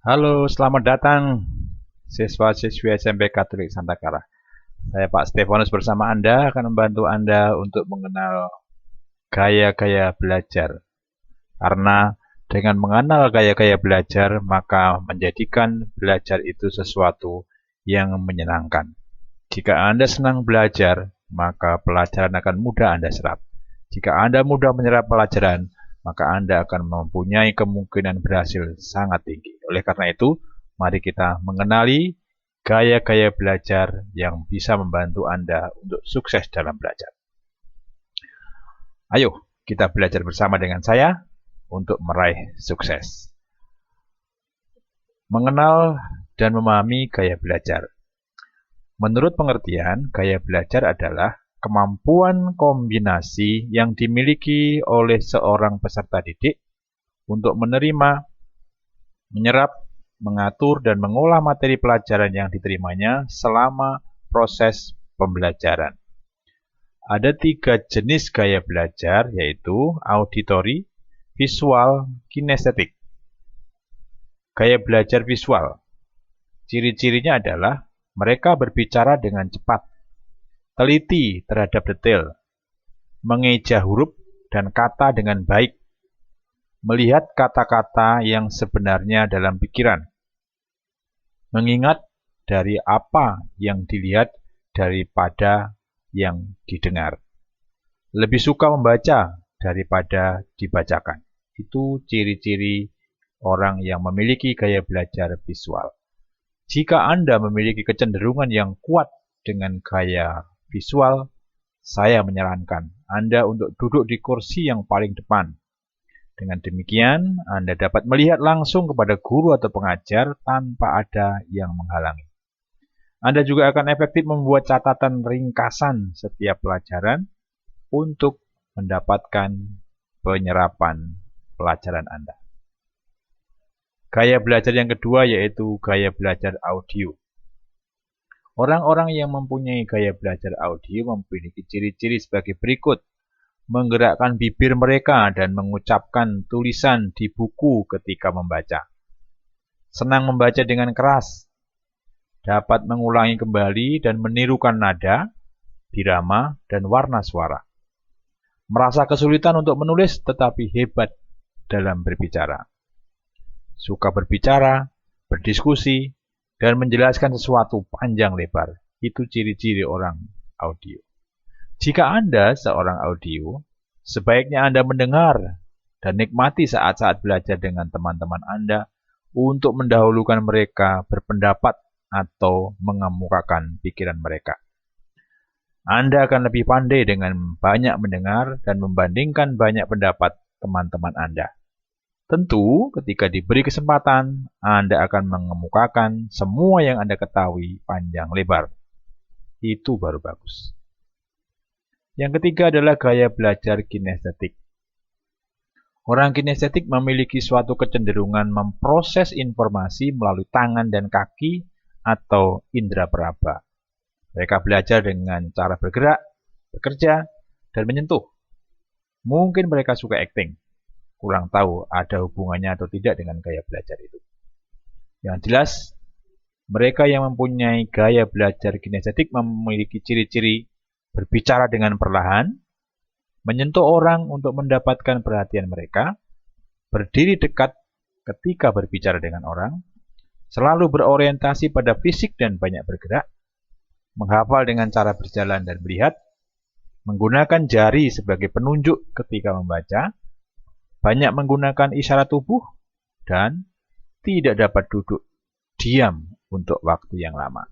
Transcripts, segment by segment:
Halo, selamat datang siswa-siswi SMP Katolik Santa Clara. Saya Pak Stefanus bersama Anda akan membantu Anda untuk mengenal gaya-gaya belajar. Karena dengan mengenal gaya-gaya belajar, maka menjadikan belajar itu sesuatu yang menyenangkan. Jika Anda senang belajar, maka pelajaran akan mudah Anda serap. Jika Anda mudah menyerap pelajaran, maka Anda akan mempunyai kemungkinan berhasil sangat tinggi. Oleh karena itu, mari kita mengenali gaya-gaya belajar yang bisa membantu Anda untuk sukses dalam belajar. Ayo, kita belajar bersama dengan saya untuk meraih sukses. Mengenal dan memahami gaya belajar. Menurut pengertian, gaya belajar adalah kemampuan kombinasi yang dimiliki oleh seorang peserta didik untuk menerima, menyerap, mengatur, dan mengolah materi pelajaran yang diterimanya selama proses pembelajaran. Ada 3 jenis gaya belajar, yaitu auditori, visual, kinestetik. Gaya belajar visual. Ciri-cirinya adalah mereka berbicara dengan cepat, teliti terhadap detail, mengeja huruf dan kata dengan baik, melihat kata-kata yang sebenarnya dalam pikiran, mengingat dari apa yang dilihat daripada yang didengar, lebih suka membaca daripada dibacakan. Itu ciri-ciri orang yang memiliki gaya belajar visual. Jika Anda memiliki kecenderungan yang kuat dengan gaya visual, saya menyarankan Anda untuk duduk di kursi yang paling depan. Dengan demikian, Anda dapat melihat langsung kepada guru atau pengajar tanpa ada yang menghalangi. Anda juga akan efektif membuat catatan ringkasan setiap pelajaran untuk mendapatkan penyerapan pelajaran Anda. Gaya belajar yang kedua yaitu gaya belajar audio. Orang-orang yang mempunyai gaya belajar audio memiliki ciri-ciri sebagai berikut. Menggerakkan bibir mereka dan mengucapkan tulisan di buku ketika membaca. Senang membaca dengan keras. Dapat mengulangi kembali dan menirukan nada, birama, dan warna suara. Merasa kesulitan untuk menulis tetapi hebat dalam berbicara. Suka berbicara, berdiskusi, dan menjelaskan sesuatu panjang lebar. Itu ciri-ciri orang audio. Jika Anda seorang audio, sebaiknya Anda mendengar dan nikmati saat-saat belajar dengan teman-teman Anda untuk mendahulukan mereka berpendapat atau mengemukakan pikiran mereka. Anda akan lebih pandai dengan banyak mendengar dan membandingkan banyak pendapat teman-teman Anda. Tentu, ketika diberi kesempatan, Anda akan mengemukakan semua yang Anda ketahui panjang lebar. Itu baru bagus. Yang ketiga adalah gaya belajar kinestetik. Orang kinestetik memiliki suatu kecenderungan memproses informasi melalui tangan dan kaki atau indera peraba. Mereka belajar dengan cara bergerak, bekerja, dan menyentuh. Mungkin mereka suka acting. Kurang tahu ada hubungannya atau tidak dengan gaya belajar itu. Yang jelas, mereka yang mempunyai gaya belajar kinestetik memiliki ciri-ciri berbicara dengan perlahan, menyentuh orang untuk mendapatkan perhatian mereka, berdiri dekat ketika berbicara dengan orang, selalu berorientasi pada fisik dan banyak bergerak, menghafal dengan cara berjalan dan melihat, menggunakan jari sebagai penunjuk ketika membaca, banyak menggunakan isyarat tubuh, dan tidak dapat duduk diam untuk waktu yang lama.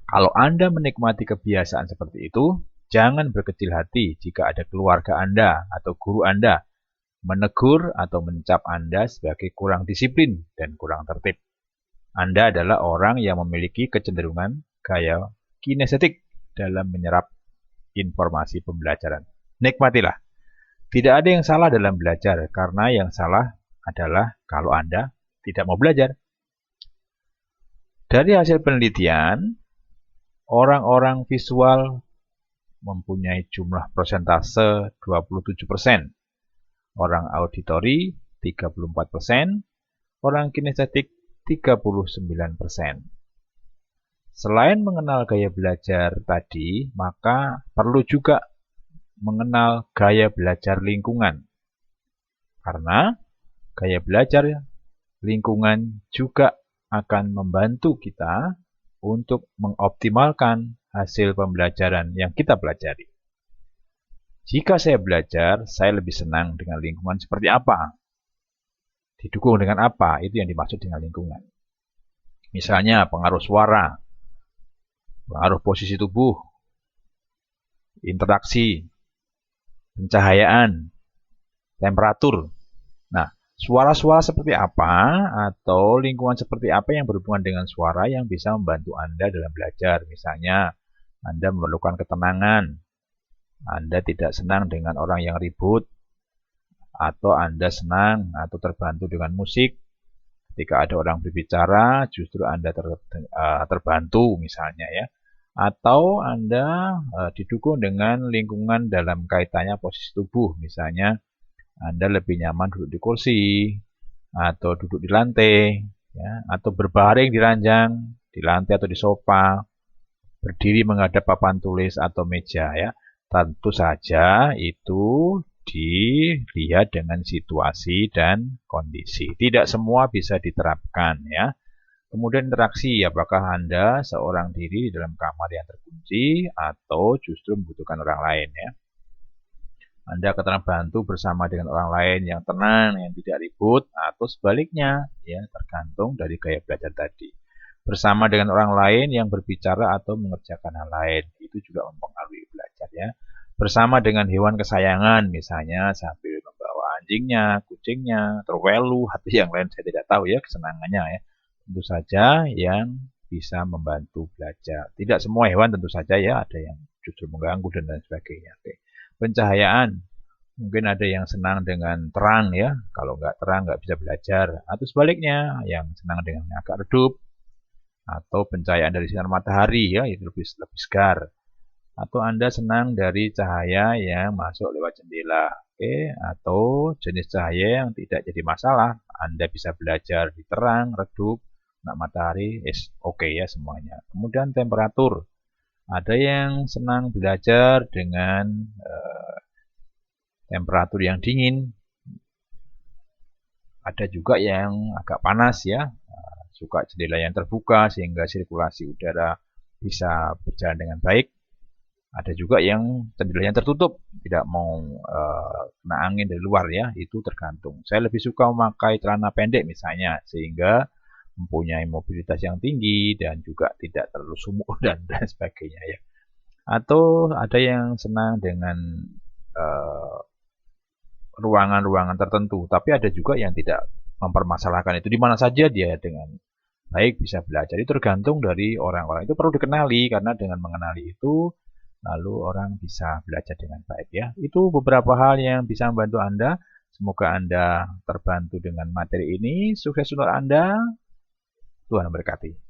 Kalau Anda menikmati kebiasaan seperti itu, jangan berkecil hati jika ada keluarga Anda atau guru Anda menegur atau mencap Anda sebagai kurang disiplin dan kurang tertib. Anda adalah orang yang memiliki kecenderungan gaya kinestetik dalam menyerap informasi pembelajaran. Nikmatilah. Tidak ada yang salah dalam belajar, karena yang salah adalah kalau Anda tidak mau belajar. Dari hasil penelitian, orang-orang visual mempunyai jumlah persentase 27%, orang auditori 34%, orang kinestetik 39%. Selain mengenal gaya belajar tadi, maka perlu juga mengenal gaya belajar lingkungan. Karena gaya belajar lingkungan juga akan membantu kita untuk mengoptimalkan hasil pembelajaran yang kita pelajari. Jika saya belajar, saya lebih senang dengan lingkungan seperti apa? Didukung dengan apa? Itu yang dimaksud dengan lingkungan. Misalnya pengaruh suara, pengaruh posisi tubuh, interaksi, pencahayaan, temperatur. Nah, suara-suara seperti apa atau lingkungan seperti apa yang berhubungan dengan suara yang bisa membantu Anda dalam belajar. Misalnya, Anda memerlukan ketenangan, Anda tidak senang dengan orang yang ribut, atau Anda senang atau terbantu dengan musik. Ketika ada orang berbicara, justru Anda terbantu misalnya ya. Atau Anda didukung dengan lingkungan dalam kaitannya posisi tubuh. Misalnya Anda lebih nyaman duduk di kursi, atau duduk di lantai, ya, atau berbaring di ranjang, di lantai atau di sofa, berdiri menghadap papan tulis atau meja ya. Tentu saja itu dilihat dengan situasi dan kondisi. Tidak semua bisa diterapkan ya. Kemudian interaksi, apakah Anda seorang diri di dalam kamar yang terkunci atau justru membutuhkan orang lain ya. Anda akan terbantu bersama dengan orang lain yang tenang, yang tidak ribut, atau sebaliknya, ya tergantung dari gaya belajar tadi. Bersama dengan orang lain yang berbicara atau mengerjakan hal lain, itu juga mempengaruhi belajar ya. Bersama dengan hewan kesayangan, misalnya sambil membawa anjingnya, kucingnya, terwelu, atau yang lain saya tidak tahu ya kesenangannya ya. Tentu saja yang bisa membantu belajar. Tidak semua hewan tentu saja ya, ada yang justru mengganggu dan lain sebagainya. Oke. Pencahayaan, mungkin ada yang senang dengan terang ya, kalau nggak terang nggak bisa belajar, atau sebaliknya yang senang dengan agak redup, atau pencahayaan dari sinar matahari ya, itu lebih segar, atau Anda senang dari cahaya yang masuk lewat jendela, oke, atau jenis cahaya yang tidak jadi masalah, Anda bisa belajar di terang, redup, kena matahari, oke ya semuanya. Kemudian temperatur, ada yang senang belajar dengan temperatur yang dingin, ada juga yang agak panas ya, suka jendela yang terbuka sehingga sirkulasi udara bisa berjalan dengan baik. Ada juga yang jendelanya tertutup, tidak mau kena angin dari luar ya, itu tergantung. Saya lebih suka memakai celana pendek misalnya, sehingga mempunyai mobilitas yang tinggi dan juga tidak terlalu sumuk dan sebagainya ya. Atau ada yang senang dengan ruangan-ruangan tertentu, tapi ada juga yang tidak mempermasalahkan itu, di mana saja dia dengan baik bisa belajar. Itu tergantung dari orang-orang. Itu perlu dikenali, karena dengan mengenali itu lalu orang bisa belajar dengan baik ya. Itu beberapa hal yang bisa membantu Anda. Semoga Anda terbantu dengan materi ini. Sukses untuk Anda. Tuhan memberkati.